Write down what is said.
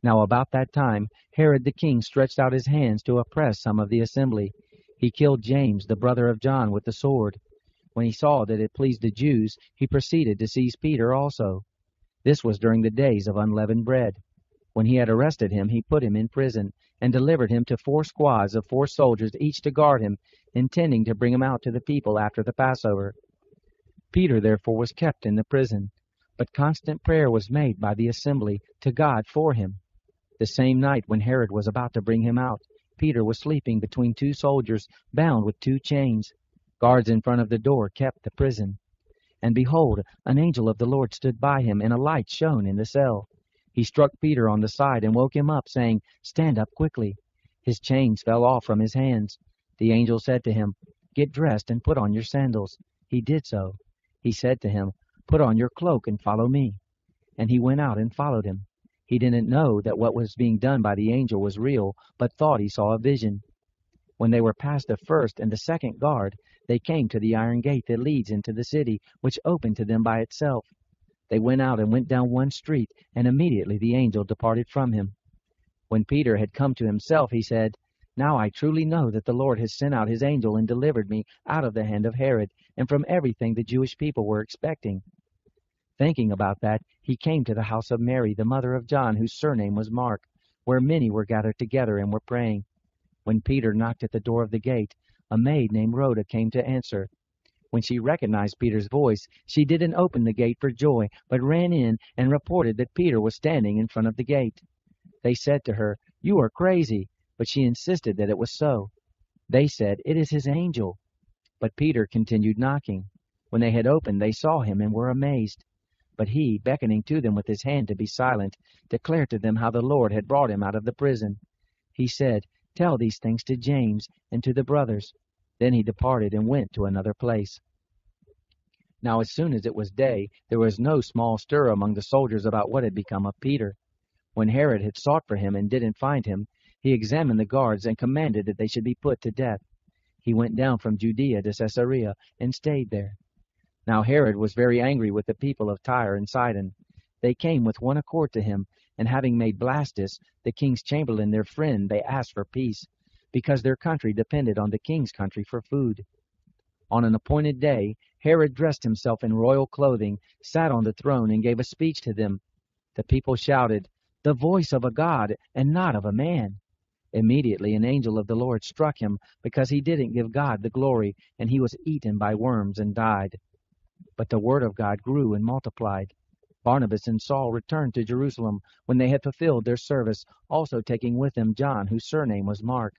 Now about that time Herod the king stretched out his hands to oppress some of the assembly. He killed James, the brother of John, with the sword. When he saw that it pleased the Jews, he proceeded to seize Peter also. This was during the days of unleavened bread. When he had arrested him, he put him in prison, and delivered him to 4 squads of 4 soldiers, each to guard him, intending to bring him out to the people after the Passover. Peter therefore was kept in the prison, but constant prayer was made by the assembly to God for him. The same night when Herod was about to bring him out, Peter was sleeping between 2 soldiers, bound with 2 chains. Guards in front of the door kept the prison. And behold, an angel of the Lord stood by him, and a light shone in the cell. He struck Peter on the side and woke him up, saying, "Stand up quickly." His chains fell off from his hands. The angel said to him, "Get dressed and put on your sandals." He did so. He said to him, "Put on your cloak and follow me." And he went out and followed him. He didn't know that what was being done by the angel was real, but thought he saw a vision. When they were past the first and the second guard, they came to the iron gate that leads into the city, which opened to them by itself. They went out and went down one street, and immediately the angel departed from him. When Peter had come to himself, he said, "Now I truly know that the Lord has sent out his angel and delivered me out of the hand of Herod, and from everything the Jewish people were expecting." Thinking about that, he came to the house of Mary, the mother of John, whose surname was Mark, where many were gathered together and were praying. When Peter knocked at the door of the gate, a maid named Rhoda came to answer. When she recognized Peter's voice, she didn't open the gate for joy, but ran in and reported that Peter was standing in front of the gate. They said to her, "You are crazy," but she insisted that it was so. They said, "It is his angel." But Peter continued knocking. When they had opened, they saw him and were amazed. But he, beckoning to them with his hand to be silent, declared to them how the Lord had brought him out of the prison. He said, "Tell these things to James and to the brothers." Then he departed and went to another place. Now as soon as it was day, there was no small stir among the soldiers about what had become of Peter. When Herod had sought for him and didn't find him, he examined the guards and commanded that they should be put to death. He went down from Judea to Caesarea and stayed there. Now Herod was very angry with the people of Tyre and Sidon. They came with one accord to him, and having made Blastus, the king's chamberlain, their friend, they asked for peace, because their country depended on the king's country for food. On an appointed day, Herod dressed himself in royal clothing, sat on the throne, and gave a speech to them. The people shouted, "The voice of a god, and not of a man." Immediately an angel of the Lord struck him, because he didn't give God the glory, and he was eaten by worms and died. But the word of God grew and multiplied. Barnabas and Saul returned to Jerusalem when they had fulfilled their service, also taking with them John, whose surname was Mark.